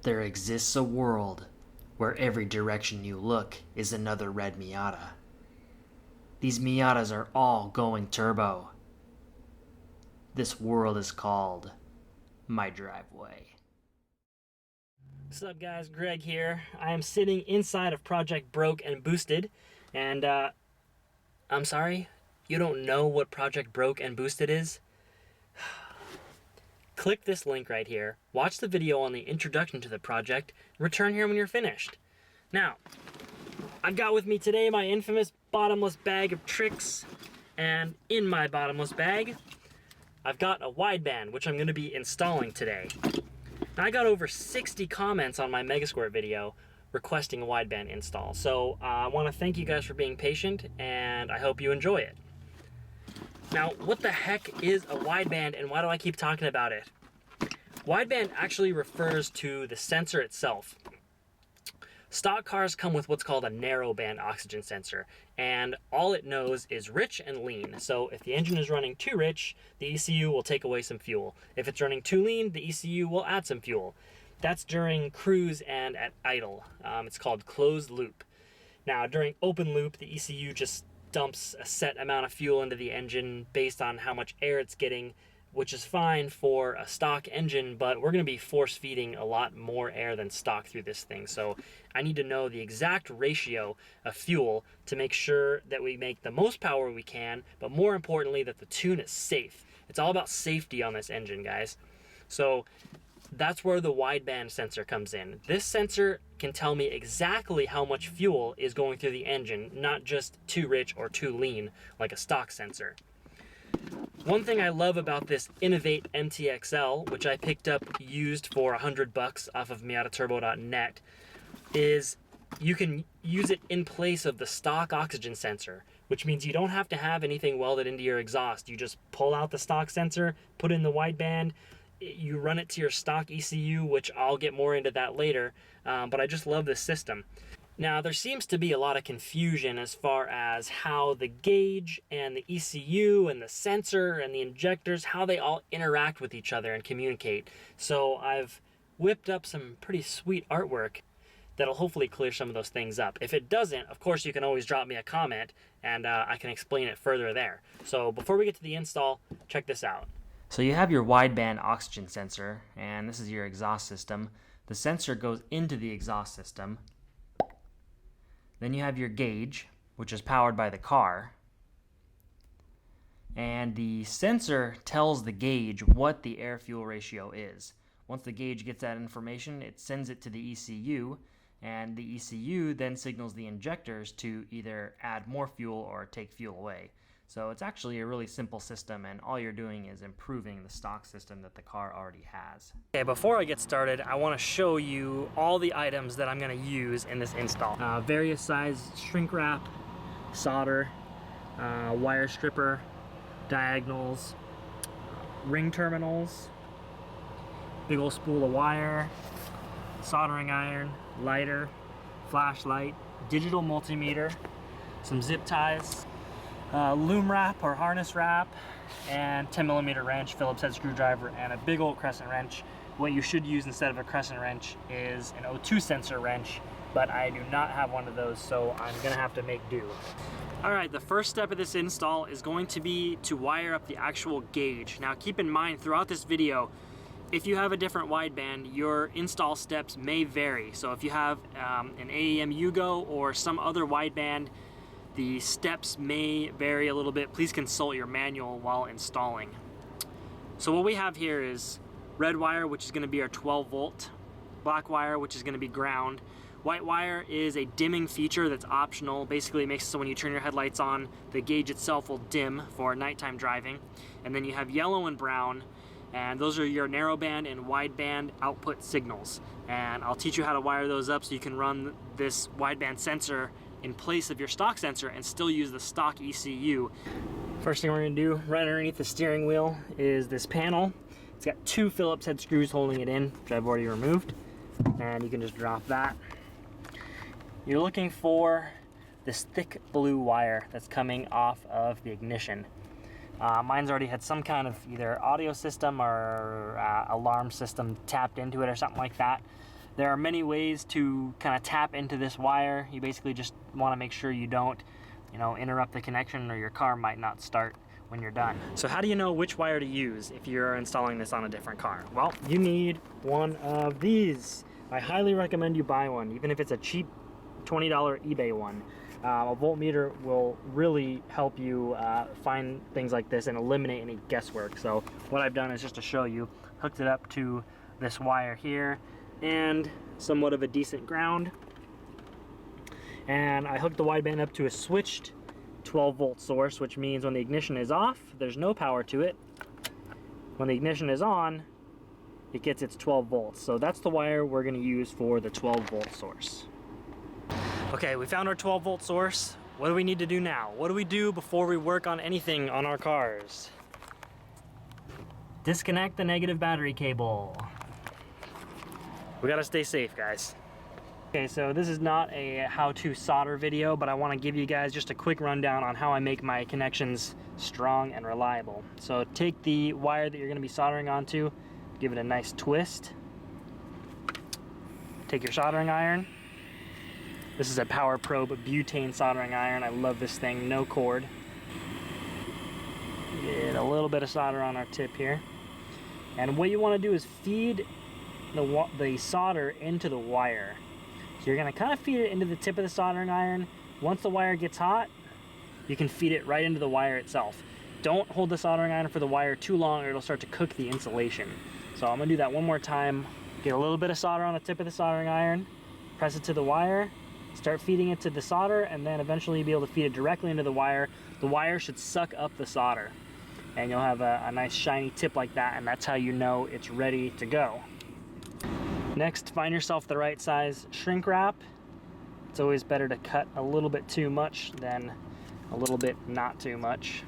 There exists a world where every direction you look is another red Miata. These Miatas are all going turbo. This world is called my driveway. What's up guys, Greg here. I am sitting inside of Project Broke and Boosted, and I'm sorry, you don't know what Project Broke and Boosted is? Click this link right here, watch the video on the introduction to the project, return here when you're finished. Now, I've got with me today my infamous bottomless bag of tricks, and in my bottomless bag, I've got a wideband, which I'm going to be installing today. Now, I got over 60 comments on my Megasquirt video requesting a wideband install, so I want to thank you guys for being patient, and I hope you enjoy it. Now, what the heck is a wideband, and why do I keep talking about it? Wideband actually refers to the sensor itself. Stock cars come with what's called a narrowband oxygen sensor, and all it knows is rich and lean. So if the engine is running too rich, the ECU will take away some fuel. If it's running too lean, the ECU will add some fuel. That's during cruise and at idle. It's called closed loop. Now, during open loop, the ECU just dumps a set amount of fuel into the engine based on how much air it's getting, which is fine for a stock engine, but we're going to be force feeding a lot more air than stock through this thing. So I need to know the exact ratio of fuel to make sure that we make the most power we can, but more importantly, that the tune is safe. It's all about safety on this engine, guys. So that's where the wideband sensor comes in. This sensor can tell me exactly how much fuel is going through the engine, not just too rich or too lean like a stock sensor. One thing I love about this Innovate mtx-l, which I picked up used for $100 off of miataturbo.net, is you can use it in place of the stock oxygen sensor, which means you don't have to have anything welded into your exhaust. You just pull out the stock sensor, put in the wideband, you run it to your stock ECU, which I'll get more into that later, but I just love this system. Now, there seems to be a lot of confusion as far as how the gauge and the ECU and the sensor and the injectors, how they all interact with each other and communicate. So I've whipped up some pretty sweet artwork that'll hopefully clear some of those things up. If it doesn't, of course, you can always drop me a comment and I can explain it further there. So before we get to the install, check this out. So you have your wideband oxygen sensor, and this is your exhaust system. The sensor goes into the exhaust system. Then you have your gauge, which is powered by the car. And the sensor tells the gauge what the air-fuel ratio is. Once the gauge gets that information, it sends it to the ECU, and the ECU then signals the injectors to either add more fuel or take fuel away. So it's actually a really simple system, and all you're doing is improving the stock system that the car already has. Okay, before I get started, I want to show you all the items that I'm going to use in this install. Various size shrink wrap, solder, wire stripper, diagonals, ring terminals, big old spool of wire, soldering iron, lighter, flashlight, digital multimeter, some zip ties, loom wrap or harness wrap, and 10mm wrench, Phillips head screwdriver, and a big old crescent wrench. What you should use instead of a crescent wrench is an O2 sensor wrench, but I do not have one of those, so I'm gonna have to make do. Alright, the first step of this install is going to be to wire up the actual gauge. Now keep in mind throughout this video, if you have a different wideband, your install steps may vary. So if you have an AEM Yugo or some other wideband, the steps may vary a little bit. Please consult your manual while installing. So what we have here is red wire, which is going to be our 12 volt, black wire, which is going to be ground. White wire is a dimming feature that's optional. Basically, it makes it so when you turn your headlights on, the gauge itself will dim for nighttime driving. And then you have yellow and brown, and those are your narrowband and wideband output signals. And I'll teach you how to wire those up so you can run this wideband sensor in place of your stock sensor and still use the stock ECU. First thing we're gonna do right underneath the steering wheel is this panel. It's got 2 Phillips head screws holding it in, which I've already removed. And you can just drop that. You're looking for this thick blue wire that's coming off of the ignition. Mine's already had some kind of either audio system or alarm system tapped into it or something like that. There are many ways to kind of tap into this wire. You basically just want to make sure you don't, interrupt the connection, or your car might not start when you're done. So how do you know which wire to use if you're installing this on a different car? Well, you need one of these. I highly recommend you buy one, even if it's a cheap $20 eBay one. A voltmeter will really help you find things like this and eliminate any guesswork. So what I've done is, just to show you, hooked it up to this wire here and somewhat of a decent ground. And I hooked the wideband up to a switched 12 volt source, which means when the ignition is off, there's no power to it. When the ignition is on, it gets its 12 volts. So that's the wire we're going to use for the 12 volt source. Okay, we found our 12 volt source. What do we need to do now? What do we do before we work on anything on our cars? Disconnect the negative battery cable. We gotta stay safe, guys. Okay, so this is not a how-to solder video, but I want to give you guys just a quick rundown on how I make my connections strong and reliable. So take the wire that you're going to be soldering onto, give it a nice twist. Take your soldering iron. This is a Power Probe butane soldering iron. I love this thing, no cord. Get a little bit of solder on our tip here. And what you want to do is feed the solder into the wire. So you're going to kind of feed it into the tip of the soldering iron. Once the wire gets hot, you can feed it right into the wire itself. Don't hold the soldering iron for the wire too long, or it'll start to cook the insulation. So I'm going to do that one more time. Get a little bit of solder on the tip of the soldering iron, press it to the wire, start feeding it to the solder, and then eventually you'll be able to feed it directly into the wire. The wire should suck up the solder, and you'll have a nice shiny tip like that, and that's how you know it's ready to go. Next, find yourself the right size shrink wrap. It's always better to cut a little bit too much than a little bit not too much.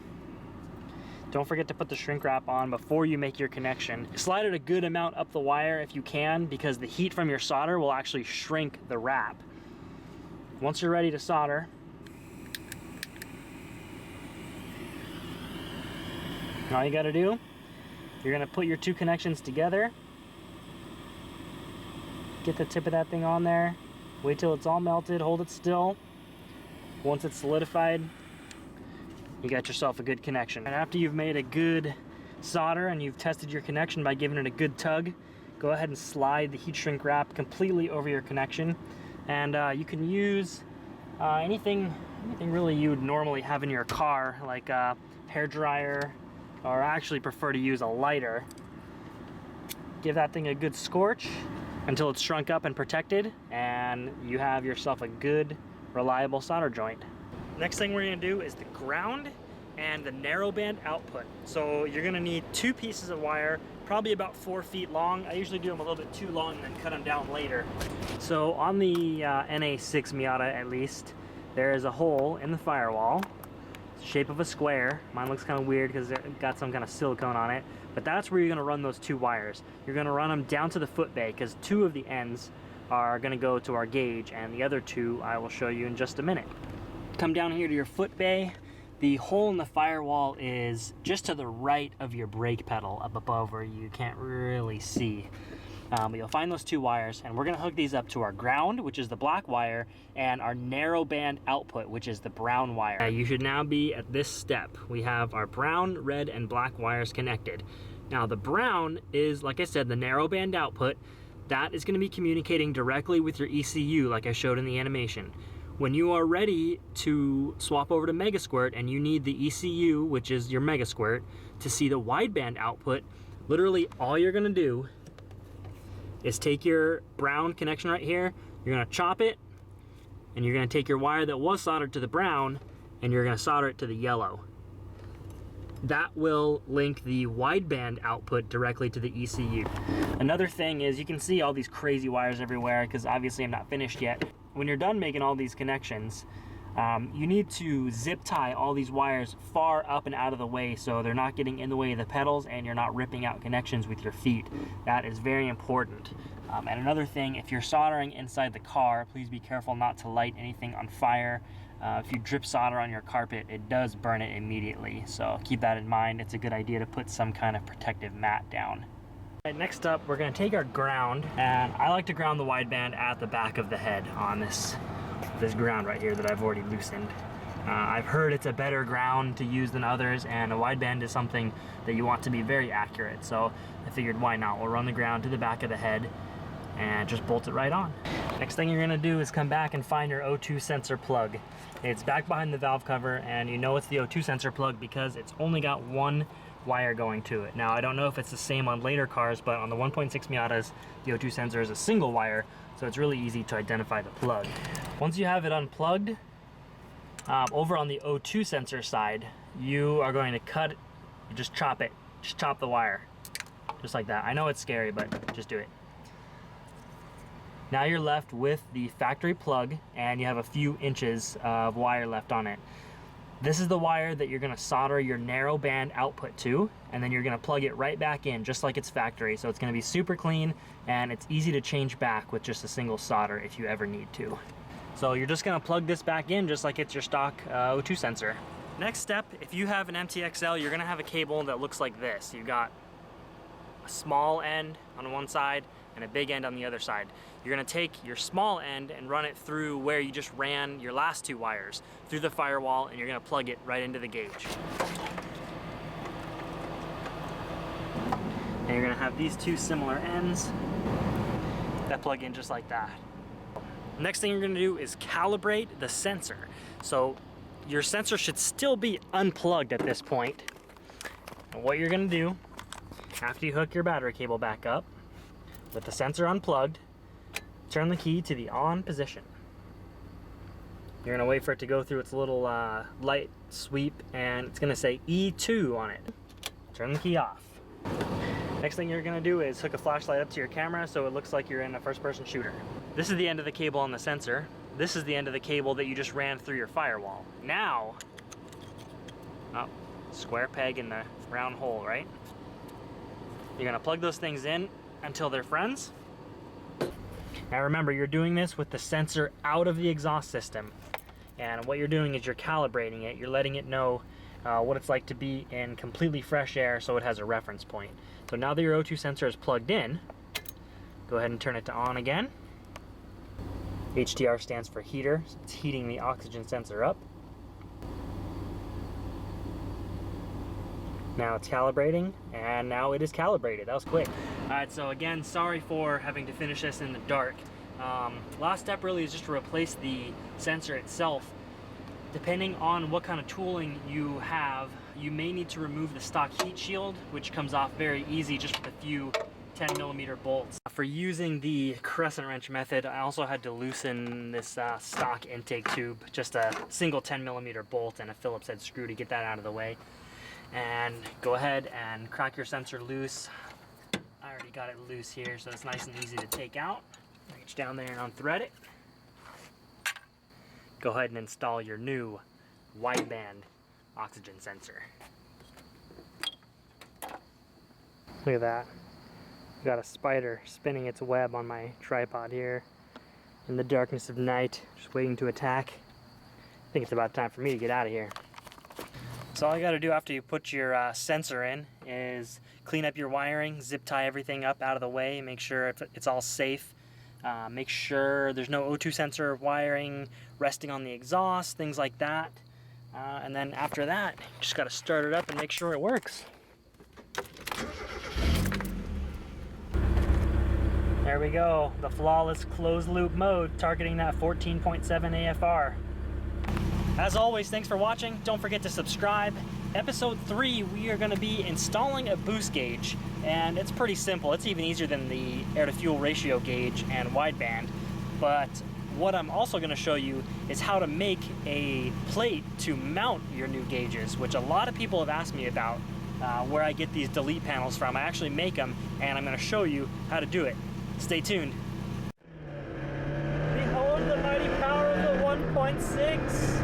Don't forget to put the shrink wrap on before you make your connection. Slide it a good amount up the wire if you can, because the heat from your solder will actually shrink the wrap. Once you're ready to solder, all you gotta do, you're gonna put your two connections together. Get the tip of that thing on there. Wait till it's all melted, hold it still. Once it's solidified, you got yourself a good connection. And after you've made a good solder and you've tested your connection by giving it a good tug, go ahead and slide the heat shrink wrap completely over your connection. And you can use anything really you would normally have in your car, like a hair dryer, or I actually prefer to use a lighter. Give that thing a good scorch until it's shrunk up and protected, and you have yourself a good, reliable solder joint. Next thing we're gonna do is the ground and the narrowband output. So you're gonna need two pieces of wire, probably about 4 feet long. I usually do them a little bit too long and then cut them down later. So on the NA6 Miata, at least, there is a hole in the firewall, shape of a square. Mine looks kind of weird because it's got some kind of silicone on it, but that's where you're going to run those two wires. You're going to run them down to the foot bay, because two of the ends are going to go to our gauge, and the other two I will show you in just a minute. Come down here to your foot bay. The hole in the firewall is just to the right of your brake pedal, up above where you can't really see. But you'll find those two wires, and we're going to hook these up to our ground, which is the black wire, and our narrowband output, which is the brown wire. You should now be at this step. We have our brown, red, and black wires connected. Now the brown is, like I said, the narrowband output. That is going to be communicating directly with your ECU, like I showed in the animation. When you are ready to swap over to Megasquirt and you need the ECU, which is your Megasquirt, to see the wideband output, literally all you're going to do is take your brown connection right here, you're going to chop it, and you're going to take your wire that was soldered to the brown, and you're going to solder it to the yellow. That will link the wideband output directly to the ECU. Another thing is, you can see all these crazy wires everywhere, because obviously I'm not finished yet. When you're done making all these connections, you need to zip tie all these wires far up and out of the way so they're not getting in the way of the pedals and you're not ripping out connections with your feet. That is very important. And another thing, if you're soldering inside the car, please be careful not to light anything on fire. If you drip solder on your carpet, it does burn it immediately. So keep that in mind. It's a good idea to put some kind of protective mat down. Right, next up, we're gonna take our ground, and I like to ground the wideband at the back of the head on this ground right here that I've already loosened. I've heard it's a better ground to use than others, and a wideband is something that you want to be very accurate, so I figured why not? We'll run the ground to the back of the head and just bolt it right on. Next thing you're gonna do is come back and find your O2 sensor plug. It's back behind the valve cover, and you know it's the O2 sensor plug because it's only got one wire going to it. Now, I don't know if it's the same on later cars, but on the 1.6 Miatas, the O2 sensor is a single wire, so it's really easy to identify the plug. Once you have it unplugged, over on the O2 sensor side, you are going to cut it, just chop it, just chop the wire, just like that. I know it's scary, but just do it. Now you're left with the factory plug, and you have a few inches of wire left on it. This is the wire that you're gonna solder your narrow band output to, and then you're gonna plug it right back in just like it's factory. So it's gonna be super clean, and it's easy to change back with just a single solder if you ever need to. So you're just gonna plug this back in just like it's your stock O2 sensor. Next step, if you have an mtx-l, you're gonna have a cable that looks like this. You've got a small end on one side and a big end on the other side. You're gonna take your small end and run it through where you just ran your last two wires, through the firewall, and you're gonna plug it right into the gauge. And you're gonna have these two similar ends that plug in just like that. Next thing you're gonna do is calibrate the sensor. So your sensor should still be unplugged at this point. And what you're gonna do, after you hook your battery cable back up, with the sensor unplugged, turn the key to the on position. You're gonna wait for it to go through its little light sweep, and it's gonna say E2 on it. Turn the key off. Next thing you're gonna do is hook a flashlight up to your camera so it looks like you're in a first-person shooter. This is the end of the cable on the sensor. This is the end of the cable that you just ran through your firewall. Now, oh, square peg in the round hole, right? You're gonna plug those things in until they're friends. Now remember, you're doing this with the sensor out of the exhaust system. And what you're doing is you're calibrating it. You're letting it know what it's like to be in completely fresh air so it has a reference point. So now that your O2 sensor is plugged in, go ahead and turn it to on again. HDR stands for heater, so it's heating the oxygen sensor up. Now it's calibrating, and now it is calibrated. That was quick. Alright, so again, sorry for having to finish this in the dark. Last step really is just to replace the sensor itself. Depending on what kind of tooling you have, you may need to remove the stock heat shield, which comes off very easy just with a few 10mm bolts. For using the crescent wrench method, I also had to loosen this stock intake tube, just a single 10mm bolt and a Phillips head screw to get that out of the way. And go ahead and crack your sensor loose. I already got it loose here, so it's nice and easy to take out. Reach down there and unthread it. Go ahead and install your new wideband oxygen sensor. Look at that. Got a spider spinning its web on my tripod here in the darkness of night, just waiting to attack. I think it's about time for me to get out of here. So all you got to do after you put your sensor in is clean up your wiring, zip tie everything up out of the way, make sure it's all safe. Make sure there's no O2 sensor wiring resting on the exhaust, things like that. And then after that, you just got to start it up and make sure it works. There we go, the flawless closed loop mode, targeting that 14.7 AFR. As always, thanks for watching. Don't forget to subscribe. Episode 3, we are going to be installing a boost gauge, and it's pretty simple. It's even easier than the air-to-fuel ratio gauge and wideband. But what I'm also going to show you is how to make a plate to mount your new gauges, which a lot of people have asked me about, where I get these delete panels from. I actually make them, and I'm going to show you how to do it. Stay tuned. Behold the mighty power of the 1.6.